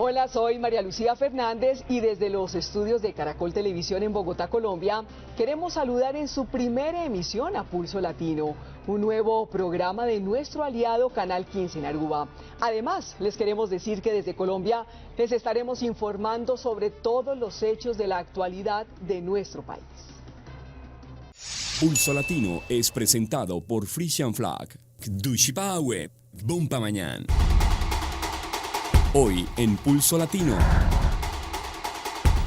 Hola, soy María Lucía Fernández y desde los estudios de Caracol Televisión en Bogotá, Colombia, queremos saludar en su primera emisión a Pulso Latino, un nuevo programa de nuestro aliado Canal 15 en Aruba. Además, les queremos decir que desde Colombia les estaremos informando sobre todos los hechos de la actualidad de nuestro país. Pulso Latino es presentado por Frisian Flag, Dushipawe, Bumpa Mañana. Hoy en Pulso Latino.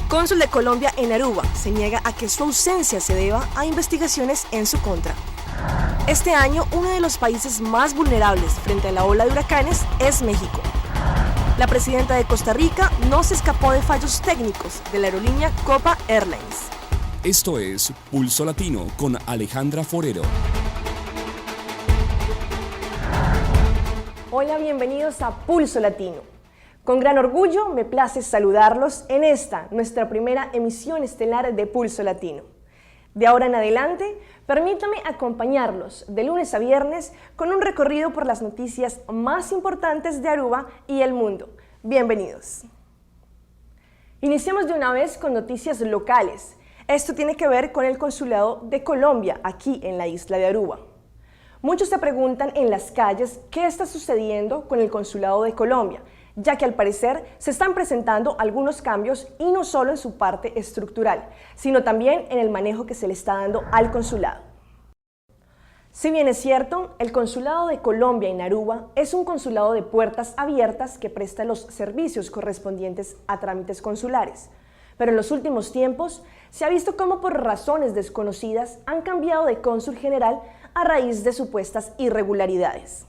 Cónsul de Colombia en Aruba se niega a que su ausencia se deba a investigaciones en su contra. Este año, uno de los países más vulnerables frente a la ola de huracanes es México. La presidenta de Costa Rica no se escapó de fallos técnicos de la aerolínea Copa Airlines. Esto es Pulso Latino con Alejandra Forero. Hola, bienvenidos a Pulso Latino. Con gran orgullo me place saludarlos en esta, nuestra primera emisión estelar de Pulso Latino. De ahora en adelante, permítame acompañarlos de lunes a viernes con un recorrido por las noticias más importantes de Aruba y el mundo. Bienvenidos. Iniciamos de una vez con noticias locales. Esto tiene que ver con el Consulado de Colombia aquí en la isla de Aruba. Muchos se preguntan en las calles qué está sucediendo con el Consulado de Colombia, ya que al parecer se están presentando algunos cambios y no solo en su parte estructural, sino también en el manejo que se le está dando al consulado. Si bien es cierto, el Consulado de Colombia en Aruba es un consulado de puertas abiertas que presta los servicios correspondientes a trámites consulares, pero en los últimos tiempos se ha visto cómo por razones desconocidas han cambiado de cónsul general a raíz de supuestas irregularidades.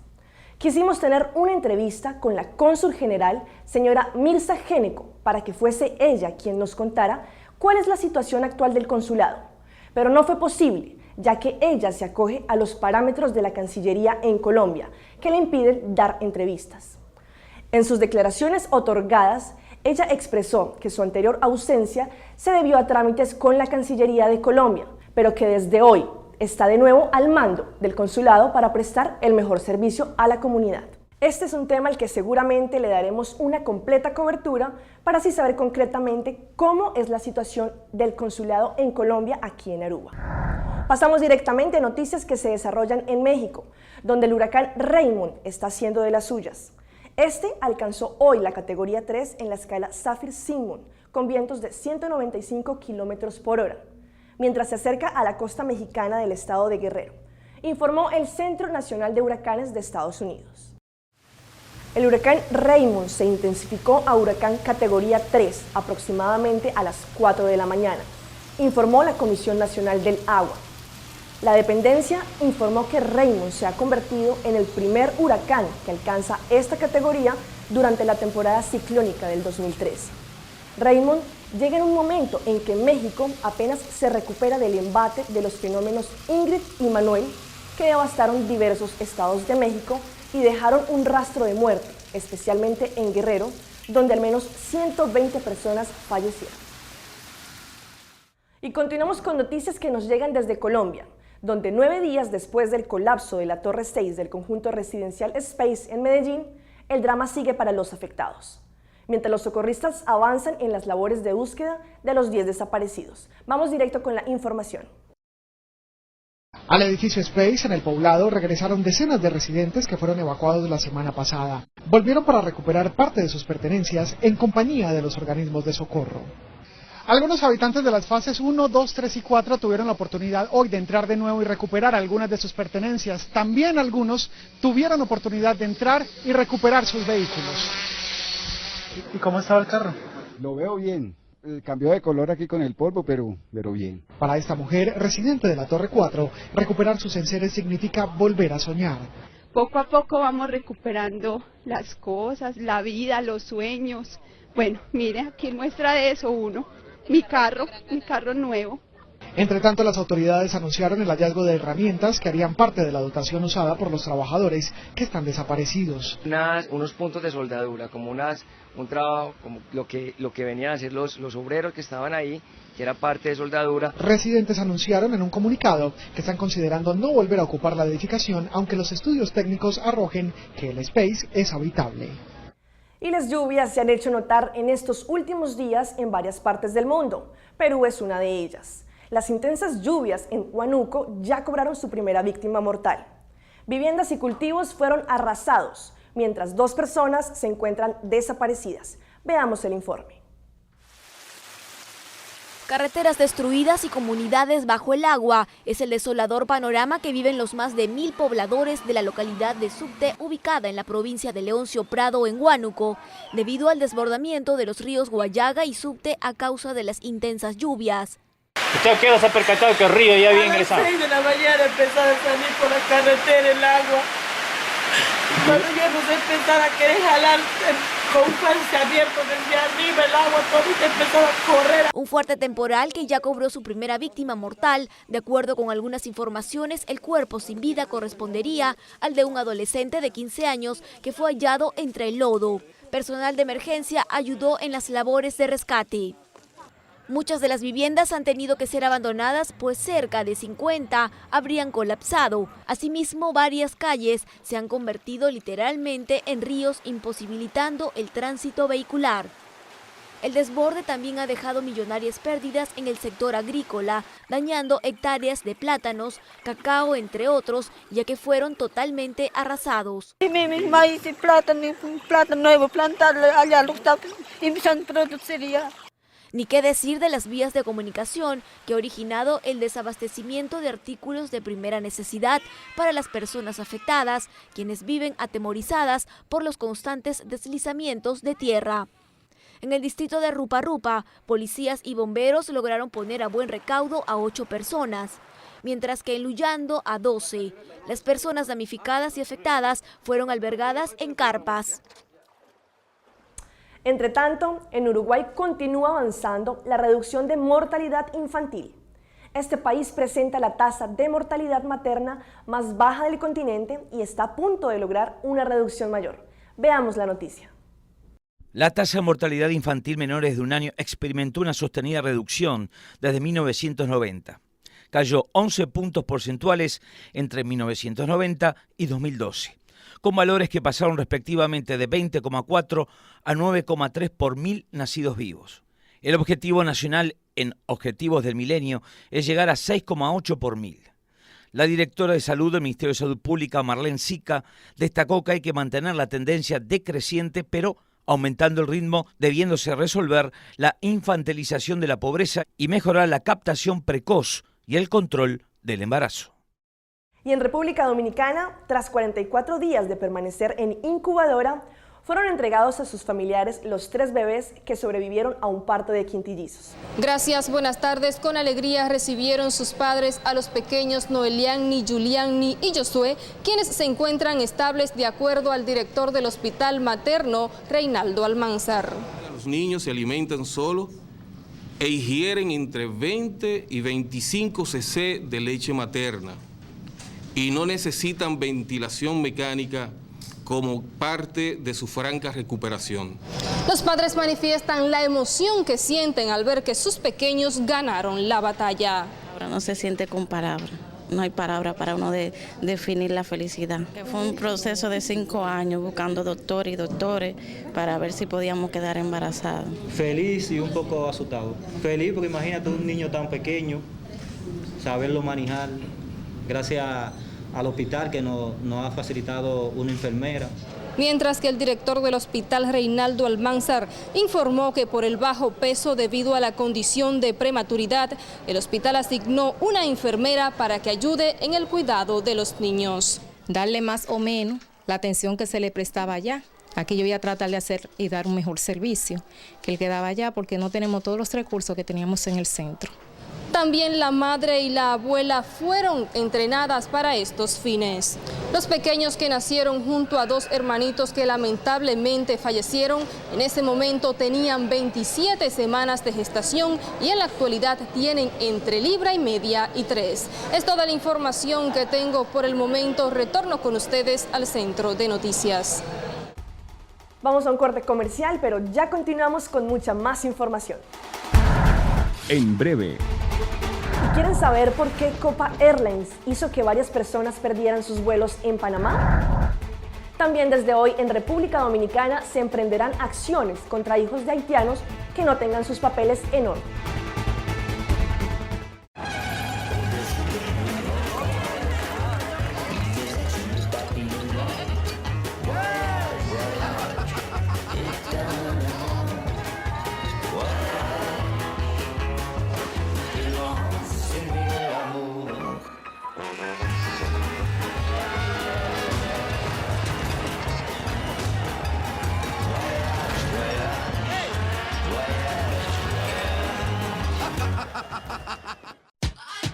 Quisimos tener una entrevista con la cónsul general, señora Mirza Géneco, para que fuese ella quien nos contara cuál es la situación actual del consulado. Pero no fue posible, ya que ella se acoge a los parámetros de la Cancillería en Colombia, que le impiden dar entrevistas. En sus declaraciones otorgadas, ella expresó que su anterior ausencia se debió a trámites con la Cancillería de Colombia, pero que desde hoy está de nuevo al mando del consulado para prestar el mejor servicio a la comunidad. Este es un tema al que seguramente le daremos una completa cobertura para así saber concretamente cómo es la situación del consulado en Colombia aquí en Aruba. Pasamos directamente a noticias que se desarrollan en México, donde el huracán Raymond está haciendo de las suyas. Este alcanzó hoy la categoría 3 en la escala Saffir-Simpson, con vientos de 195 km por hora. Mientras se acerca a la costa mexicana del estado de Guerrero, informó el Centro Nacional de Huracanes de Estados Unidos. El huracán Raymond se intensificó a huracán categoría 3 aproximadamente a las 4 de la mañana, informó la Comisión Nacional del Agua. La dependencia informó que Raymond se ha convertido en el primer huracán que alcanza esta categoría durante la temporada ciclónica del 2013. Raymond llega en un momento en que México apenas se recupera del embate de los fenómenos Ingrid y Manuel, que devastaron diversos estados de México y dejaron un rastro de muerte, especialmente en Guerrero, donde al menos 120 personas fallecieron. Y continuamos con noticias que nos llegan desde Colombia, donde 9 días después del colapso de la Torre 6 del conjunto residencial Space en Medellín, el drama sigue para los afectados, mientras los socorristas avanzan en las labores de búsqueda de los 10 desaparecidos. Vamos directo con la información. Al edificio Space en el poblado regresaron decenas de residentes que fueron evacuados la semana pasada. Volvieron para recuperar parte de sus pertenencias en compañía de los organismos de socorro. Algunos habitantes de las fases 1, 2, 3 y 4 tuvieron la oportunidad hoy de entrar de nuevo y recuperar algunas de sus pertenencias. También algunos tuvieron oportunidad de entrar y recuperar sus vehículos. ¿Y cómo estaba el carro? Lo veo bien. Cambió de color aquí con el polvo, pero bien. Para esta mujer, residente de la Torre 4, recuperar sus enseres significa volver a soñar. Poco a poco vamos recuperando las cosas, la vida, los sueños. Bueno, mire, aquí muestra de eso uno. Mi carro nuevo. Entre tanto, las autoridades anunciaron el hallazgo de herramientas que harían parte de la dotación usada por los trabajadores que están desaparecidos. Unos puntos de soldadura, como un trabajo, como lo que venían a hacer los obreros que estaban ahí, que era parte de soldadura. Residentes anunciaron en un comunicado que están considerando no volver a ocupar la edificación, aunque los estudios técnicos arrojen que el Space es habitable. Y las lluvias se han hecho notar en estos últimos días en varias partes del mundo. Perú es una de ellas. Las intensas lluvias en Huánuco ya cobraron su primera víctima mortal. Viviendas y cultivos fueron arrasados, mientras 2 personas se encuentran desaparecidas. Veamos el informe. Carreteras destruidas y comunidades bajo el agua es el desolador panorama que viven los más de 1000 pobladores de la localidad de Subte, ubicada en la provincia de Leoncio Prado, en Huánuco, debido al desbordamiento de los ríos Guayaga y Subte a causa de las intensas lluvias. ¿Usted qué se ha percatado que el río ya había ingresado? A las 6 de la mañana empezaba a salir por la carretera el agua. Cuando yo no sé empezar a querer jalar con un falso abierto desde arriba el agua, todo empezaba a correr. Un fuerte temporal que ya cobró su primera víctima mortal. De acuerdo con algunas informaciones, el cuerpo sin vida correspondería al de un adolescente de 15 años que fue hallado entre el lodo. Personal de emergencia ayudó en las labores de rescate. Muchas de las viviendas han tenido que ser abandonadas, pues cerca de 50 habrían colapsado. Asimismo, varias calles se han convertido literalmente en ríos, imposibilitando el tránsito vehicular. El desborde también ha dejado millonarias pérdidas en el sector agrícola, dañando hectáreas de plátanos, cacao, entre otros, ya que fueron totalmente arrasados. Mis maíz y plátano nuevo, plantarle allá lo está empezando a producir ya. Ni qué decir de las vías de comunicación que ha originado el desabastecimiento de artículos de primera necesidad para las personas afectadas, quienes viven atemorizadas por los constantes deslizamientos de tierra. En el distrito de Rupa-Rupa, policías y bomberos lograron poner a buen recaudo a 8 personas, mientras que en Luyando a 12. Las personas damnificadas y afectadas fueron albergadas en carpas. Entre tanto, en Uruguay continúa avanzando la reducción de mortalidad infantil. Este país presenta la tasa de mortalidad materna más baja del continente y está a punto de lograr una reducción mayor. Veamos la noticia. La tasa de mortalidad infantil menores de 1 año experimentó una sostenida reducción desde 1990. Cayó 11 puntos porcentuales entre 1990 y 2012. Con valores que pasaron respectivamente de 20,4 a 9,3 por 1000 nacidos vivos. El objetivo nacional en Objetivos del Milenio es llegar a 6,8 por 1000. La directora de Salud del Ministerio de Salud Pública, Marlene Sica, destacó que hay que mantener la tendencia decreciente, pero aumentando el ritmo, debiéndose resolver la infantilización de la pobreza y mejorar la captación precoz y el control del embarazo. Y en República Dominicana, tras 44 días de permanecer en incubadora, fueron entregados a sus familiares los 3 bebés que sobrevivieron a un parto de quintillizos. Gracias, buenas tardes. Con alegría recibieron sus padres a los pequeños Noelianni, Julianni y Josué, quienes se encuentran estables de acuerdo al director del hospital materno, Reinaldo Almanzar. Los niños se alimentan solos e ingieren entre 20 y 25 cc de leche materna y no necesitan ventilación mecánica como parte de su franca recuperación. Los padres manifiestan la emoción que sienten al ver que sus pequeños ganaron la batalla. Ahora no se siente con palabras, no hay palabra para uno definir la felicidad. Fue un proceso de 5 años buscando doctores y doctores para ver si podíamos quedar embarazados. Feliz y un poco asustado. Feliz porque imagínate un niño tan pequeño, saberlo manejar, gracias al hospital que nos ha facilitado una enfermera. Mientras que el director del hospital, Reinaldo Almanzar, informó que por el bajo peso debido a la condición de prematuridad, el hospital asignó una enfermera para que ayude en el cuidado de los niños. Darle más o menos la atención que se le prestaba allá. Aquí yo voy a tratar de hacer y dar un mejor servicio que el que daba allá, porque no tenemos todos los recursos que teníamos en el centro. También la madre y la abuela fueron entrenadas para estos fines. Los pequeños que nacieron junto a 2 hermanitos que lamentablemente fallecieron, en ese momento tenían 27 semanas de gestación y en la actualidad tienen entre 1,5 libras y 3. Es toda la información que tengo por el momento. Retorno con ustedes al Centro de Noticias. Vamos a un corte comercial, pero ya continuamos con mucha más información. En breve. ¿Quieren saber por qué Copa Airlines hizo que varias personas perdieran sus vuelos en Panamá? También desde hoy en República Dominicana se emprenderán acciones contra hijos de haitianos que no tengan sus papeles en orden.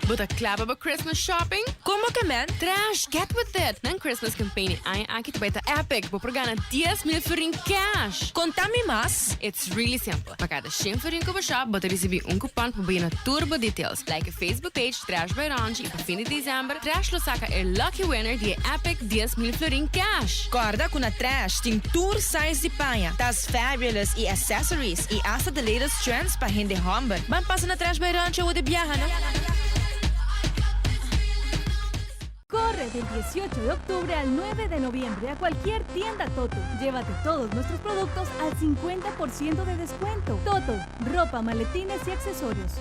But a club of a Christmas shopping? Como que man? Trash, get with it! Nang Christmas campaign ay aqui tu beta Epic por ganhar 10,000 furin cash. Contame mais. It's really simple. Para cada 100 furin que você shop, você recebe cupom para ganhar turbo details. Like a Facebook page, Trash by Ranch, e para fim de dezembro, Trash lo saca lucky winner de Epic 10,000 furin cash. Corda com a Trash tem tour size de panha, tas fabulous e accessories e hasta the latest trends para gente humble. Van passa na Trash by Ranch ou de viaja, não? Corre del 18 de octubre al 9 de noviembre a cualquier tienda Toto. Llévate todos nuestros productos al 50% de descuento. Toto, ropa, maletines y accesorios.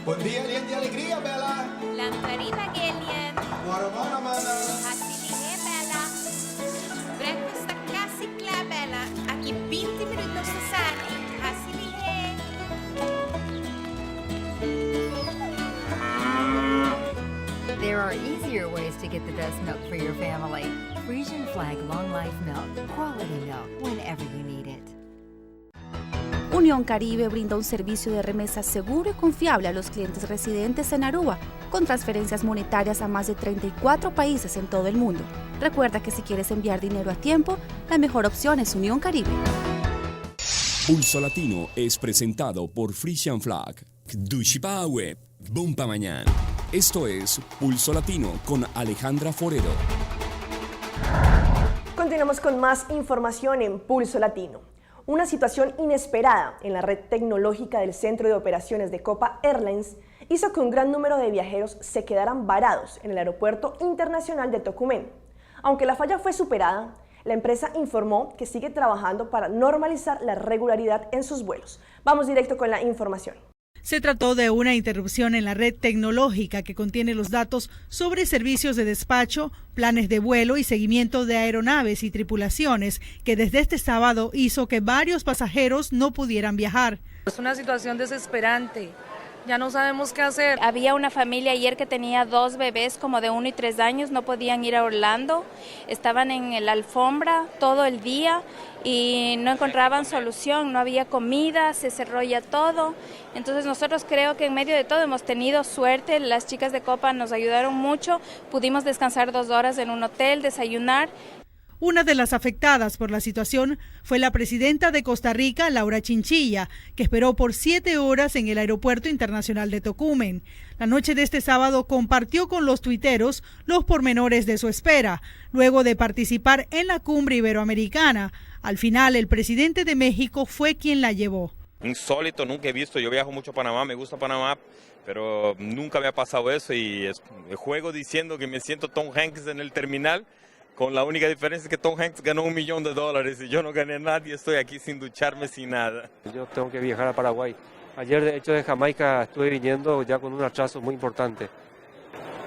Bom dia, Lian de alegria, Bela. Lamparina, Gillian. Moromona, mana. Hasilihe, Bela. Breakfast na kasi kla, Bela. Aqui 20 minutos sa sani. Hasilihe. There are easier ways to get the best milk for your family. Frisian Flag Long Life Milk. Quality milk whenever you need it. Unión Caribe brinda un servicio de remesa seguro y confiable a los clientes residentes en Aruba, con transferencias monetarias a más de 34 países en todo el mundo. Recuerda que si quieres enviar dinero a tiempo, la mejor opción es Unión Caribe. Pulso Latino es presentado por Frisian Flag. Dushipawe, Bompa Mañana. Esto es Pulso Latino con Alejandra Forero. Continuamos con más información en Pulso Latino. Una situación inesperada en la red tecnológica del Centro de Operaciones de Copa Airlines hizo que un gran número de viajeros se quedaran varados en el Aeropuerto Internacional de Tocumen. Aunque la falla fue superada, la empresa informó que sigue trabajando para normalizar la regularidad en sus vuelos. Vamos directo con la información. Se trató de una interrupción en la red tecnológica que contiene los datos sobre servicios de despacho, planes de vuelo y seguimiento de aeronaves y tripulaciones, que desde este sábado hizo que varios pasajeros no pudieran viajar. Es una situación desesperante. Ya no sabemos qué hacer. Había una familia ayer que tenía 2 bebés como de 1 y 3 años, no podían ir a Orlando, estaban en la alfombra todo el día y no encontraban solución, no había comida, se cerró ya todo. Entonces nosotros creo que en medio de todo hemos tenido suerte, las chicas de Copa nos ayudaron mucho, pudimos descansar 2 horas en un hotel, desayunar. Una de las afectadas por la situación fue la presidenta de Costa Rica, Laura Chinchilla, que esperó por 7 horas en el Aeropuerto Internacional de Tocumen. La noche de este sábado compartió con los tuiteros los pormenores de su espera, luego de participar en la cumbre iberoamericana. Al final, el presidente de México fue quien la llevó. Insólito, nunca he visto, yo viajo mucho a Panamá, me gusta Panamá, pero nunca me ha pasado eso y juego diciendo que me siento Tom Hanks en el terminal. Con la única diferencia es que Tom Hanks ganó $1 millón y yo no gané nada y estoy aquí sin ducharme, sin nada. Yo tengo que viajar a Paraguay. Ayer, de hecho, de Jamaica estuve viniendo ya con un atraso muy importante.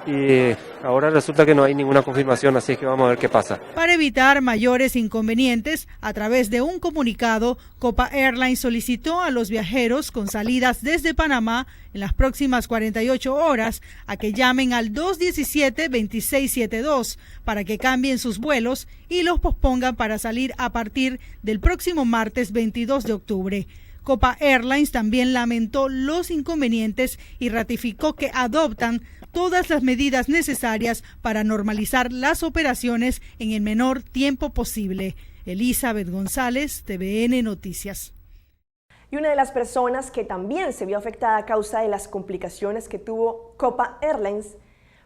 y ahora resulta que no hay ninguna confirmación, así que vamos a ver qué pasa. Para evitar mayores inconvenientes, a través de un comunicado, Copa Airlines solicitó a los viajeros con salidas desde Panamá en las próximas 48 horas a que llamen al 217-2672 para que cambien sus vuelos y los pospongan para salir a partir del próximo martes 22 de octubre. Copa Airlines también lamentó los inconvenientes y ratificó que adoptan todas las medidas necesarias para normalizar las operaciones en el menor tiempo posible. Elizabeth González, TVN Noticias. Y una de las personas que también se vio afectada a causa de las complicaciones que tuvo Copa Airlines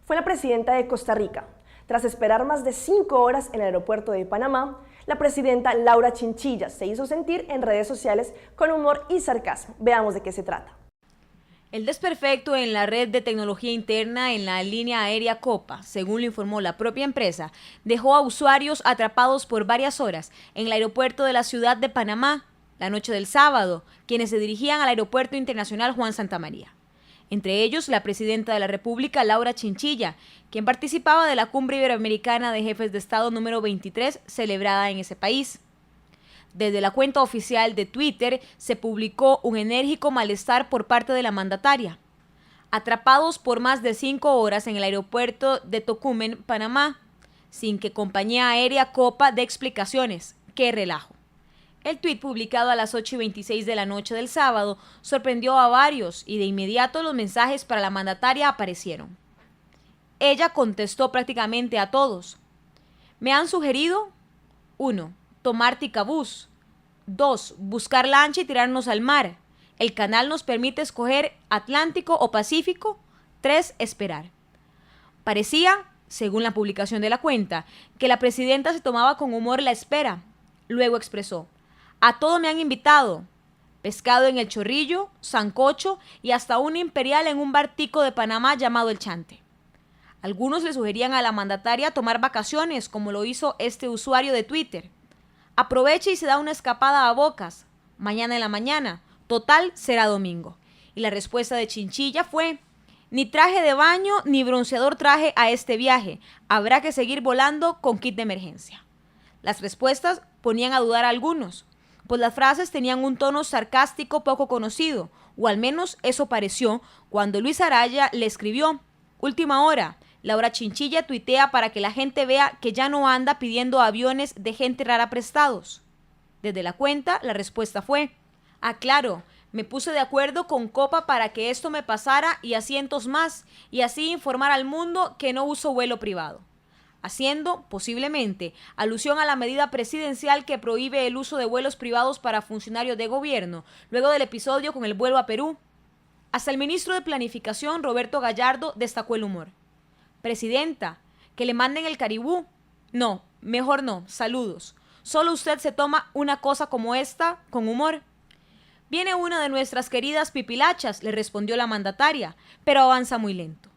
fue la presidenta de Costa Rica. Tras esperar más de 5 horas en el aeropuerto de Panamá, la presidenta Laura Chinchilla se hizo sentir en redes sociales con humor y sarcasmo. Veamos de qué se trata. El desperfecto en la red de tecnología interna en la línea aérea Copa, según lo informó la propia empresa, dejó a usuarios atrapados por varias horas en el aeropuerto de la ciudad de Panamá la noche del sábado, quienes se dirigían al Aeropuerto Internacional Juan Santamaría. Entre ellos, la presidenta de la República, Laura Chinchilla, quien participaba de la Cumbre Iberoamericana de Jefes de Estado número 23, celebrada en ese país. Desde la cuenta oficial de Twitter se publicó un enérgico malestar por parte de la mandataria. Atrapados por más de 5 horas en el aeropuerto de Tocumen, Panamá, sin que compañía aérea Copa dé explicaciones. ¡Qué relajo! El tuit publicado a las 8:26 de la noche del sábado sorprendió a varios y de inmediato los mensajes para la mandataria aparecieron. Ella contestó prácticamente a todos. Me han sugerido 1. Tomar Ticabús. 2. Buscar lancha y tirarnos al mar. El canal nos permite escoger Atlántico o Pacífico. 3. Esperar. Parecía, según la publicación de la cuenta, que la presidenta se tomaba con humor la espera. Luego expresó: a todo me han invitado. Pescado en el Chorrillo, sancocho y hasta un imperial en un bar tico de Panamá llamado El Chante. Algunos le sugerían a la mandataria tomar vacaciones, como lo hizo este usuario de Twitter. Aproveche y se da una escapada a Bocas. Mañana en la mañana. Total, será domingo. Y la respuesta de Chinchilla fue: ni traje de baño ni bronceador traje a este viaje. Habrá que seguir volando con kit de emergencia. Las respuestas ponían a dudar a algunos, pues las frases tenían un tono sarcástico poco conocido, o al menos eso pareció cuando Luis Araya le escribió: última hora, Laura Chinchilla tuitea para que la gente vea que ya no anda pidiendo aviones de gente rara prestados. Desde la cuenta, la respuesta fue: claro, me puse de acuerdo con Copa para que esto me pasara y asientos más, y así informar al mundo que no uso vuelo privado. Haciendo, posiblemente, alusión a la medida presidencial que prohíbe el uso de vuelos privados para funcionarios de gobierno, luego del episodio con el vuelo a Perú. Hasta el ministro de Planificación, Roberto Gallardo, destacó el humor. Presidenta, que le manden el caribú. No, mejor no, saludos. Solo usted se toma una cosa como esta con humor. Viene una de nuestras queridas pipilachas, le respondió la mandataria, pero avanza muy lento.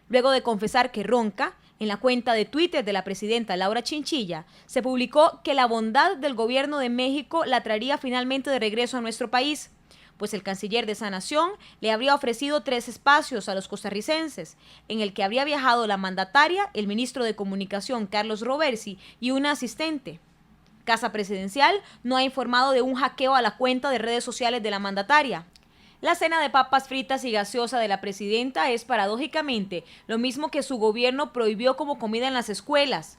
Luego de confesar que ronca, en la cuenta de Twitter de la presidenta Laura Chinchilla, se publicó que la bondad del gobierno de México la traería finalmente de regreso a nuestro país, pues el canciller de esa nación le habría ofrecido 3 espacios a los costarricenses, en el que habría viajado la mandataria, el ministro de Comunicación Carlos Roversi y una asistente. Casa Presidencial no ha informado de un hackeo a la cuenta de redes sociales de la mandataria. La cena de papas fritas y gaseosa de la presidenta es, paradójicamente, lo mismo que su gobierno prohibió como comida en las escuelas.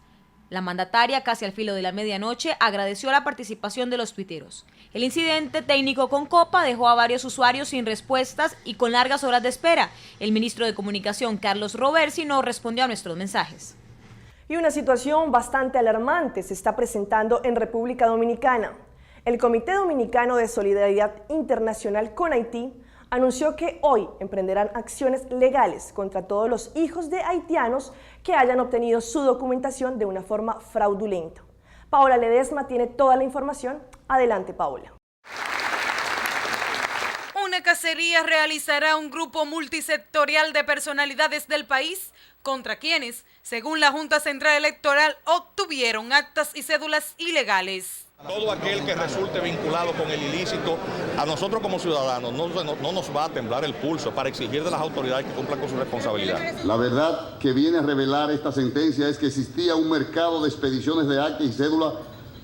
La mandataria, casi al filo de la medianoche, agradeció la participación de los tuiteros. El incidente técnico con Copa dejó a varios usuarios sin respuestas y con largas horas de espera. El ministro de Comunicación, Carlos Roversi, no respondió a nuestros mensajes. Y una situación bastante alarmante se está presentando en República Dominicana. El Comité Dominicano de Solidaridad Internacional con Haití anunció que hoy emprenderán acciones legales contra todos los hijos de haitianos que hayan obtenido su documentación de una forma fraudulenta. Paola Ledesma tiene toda la información. Adelante, Paola. Una cacería realizará un grupo multisectorial de personalidades del país contra quienes, según la Junta Central Electoral, obtuvieron actas y cédulas ilegales. Todo aquel que resulte vinculado con el ilícito, a nosotros como ciudadanos no nos va a temblar el pulso para exigir de las autoridades que cumplan con su responsabilidad. La verdad que viene a revelar esta sentencia es que existía un mercado de expediciones de acta y cédula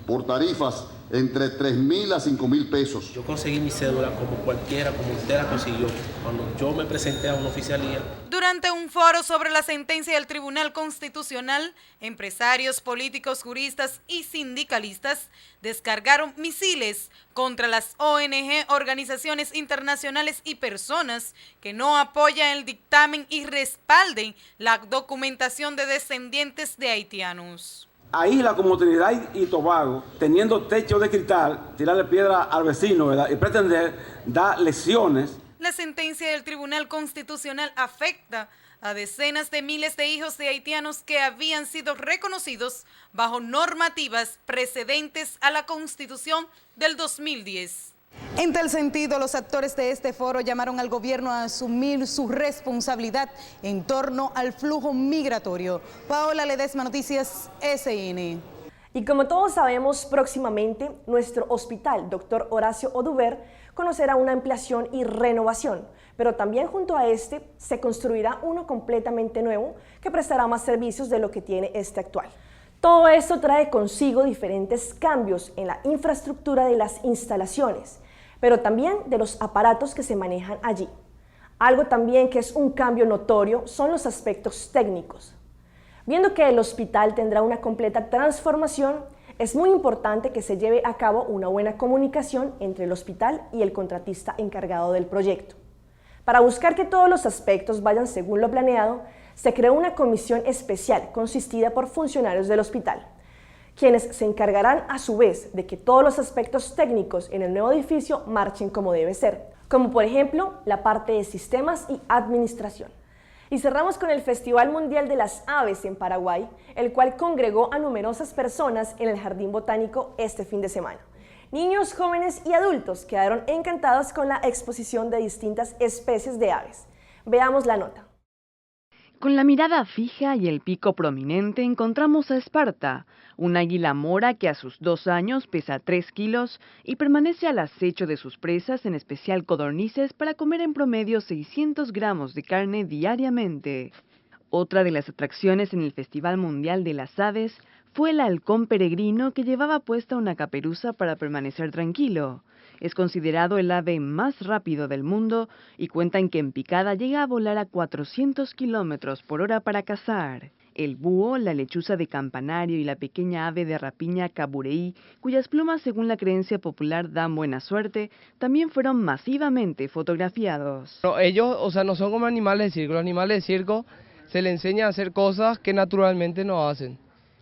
por tarifas entre 3.000 a 5.000 pesos. Yo conseguí mi cédula como cualquiera, como usted la consiguió, cuando yo me presenté a una oficialía. Durante un foro sobre la sentencia del Tribunal Constitucional, empresarios, políticos, juristas y sindicalistas descargaron misiles contra las ONG, organizaciones internacionales y personas que no apoyan el dictamen y respalden la documentación de descendientes de haitianos. A isla como Trinidad y Tobago, teniendo techo de cristal, tirarle piedra al vecino, ¿verdad?, y pretender dar lecciones. La sentencia del Tribunal Constitucional afecta a decenas de miles de hijos de haitianos que habían sido reconocidos bajo normativas precedentes a la Constitución del 2010. En tal sentido, los actores de este foro llamaron al gobierno a asumir su responsabilidad en torno al flujo migratorio. Paola Ledesma, Noticias SN. Y como todos sabemos, próximamente nuestro hospital, Dr. Horacio Oduber, conocerá una ampliación y renovación, pero también junto a este se construirá uno completamente nuevo que prestará más servicios de lo que tiene este actual. Todo esto trae consigo diferentes cambios en la infraestructura de las instalaciones, pero también de los aparatos que se manejan allí. Algo también que es un cambio notorio son los aspectos técnicos. Viendo que el hospital tendrá una completa transformación, es muy importante que se lleve a cabo una buena comunicación entre el hospital y el contratista encargado del proyecto. Para buscar que todos los aspectos vayan según lo planeado, se creó una comisión especial consistida por funcionarios del hospital, quienes se encargarán a su vez de que todos los aspectos técnicos en el nuevo edificio marchen como debe ser, como por ejemplo la parte de sistemas y administración. Y cerramos con el Festival Mundial de las Aves en Paraguay, el cual congregó a numerosas personas en el Jardín Botánico este fin de semana. Niños, jóvenes y adultos quedaron encantados con la exposición de distintas especies de aves. Veamos la nota. Con la mirada fija y el pico prominente encontramos a Esparta, un águila mora que a sus 2 años pesa 3 kilos y permanece al acecho de sus presas, en especial codornices, para comer en promedio 600 gramos de carne diariamente. Otra de las atracciones en el Festival Mundial de las Aves fue el halcón peregrino, que llevaba puesta una caperuza para permanecer tranquilo. Es considerado el ave más rápido del mundo y cuentan que en picada llega a volar a 400 kilómetros por hora para cazar. El búho, la lechuza de campanario y la pequeña ave de rapiña cabureí, cuyas plumas según la creencia popular dan buena suerte, también fueron masivamente fotografiados. Ellos, no son como animales de circo. Los animales de circo se les enseña a hacer cosas que naturalmente no hacen.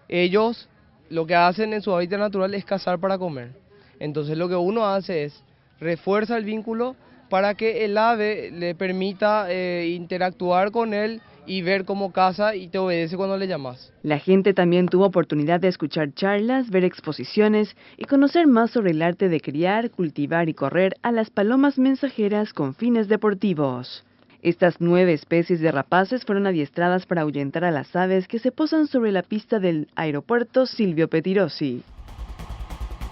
Ellos lo que hacen en su hábitat natural es cazar para comer. Entonces lo que uno hace es refuerza el vínculo para que el ave le permita interactuar con él y ver cómo caza y te obedece cuando le llamas. La gente también tuvo oportunidad de escuchar charlas, ver exposiciones y conocer más sobre el arte de criar, cultivar y correr a las palomas mensajeras con fines deportivos. Estas 9 especies de rapaces fueron adiestradas para ahuyentar a las aves que se posan sobre la pista del aeropuerto Silvio Pettirossi.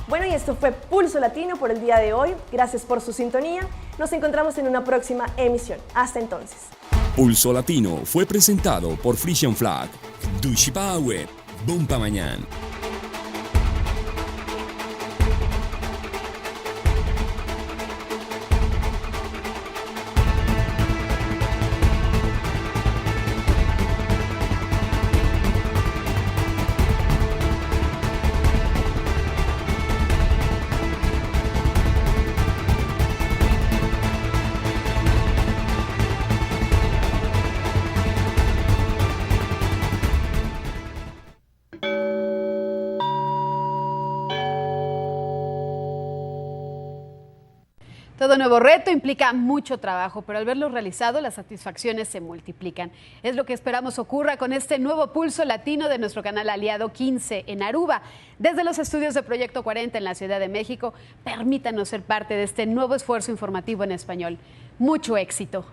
Bueno, y esto fue Pulso Latino por el día de hoy. Gracias por su sintonía. Nos encontramos en una próxima emisión. Hasta entonces. Pulso Latino fue presentado por Frisian Flag. Dushipawe, Bompa Mañana. Todo nuevo reto implica mucho trabajo, pero al verlo realizado, las satisfacciones se multiplican. Es lo que esperamos ocurra con este nuevo Pulso Latino de nuestro canal aliado 15 en Aruba. Desde los estudios de Proyecto 40 en la Ciudad de México, permítanos ser parte de este nuevo esfuerzo informativo en español. Mucho éxito.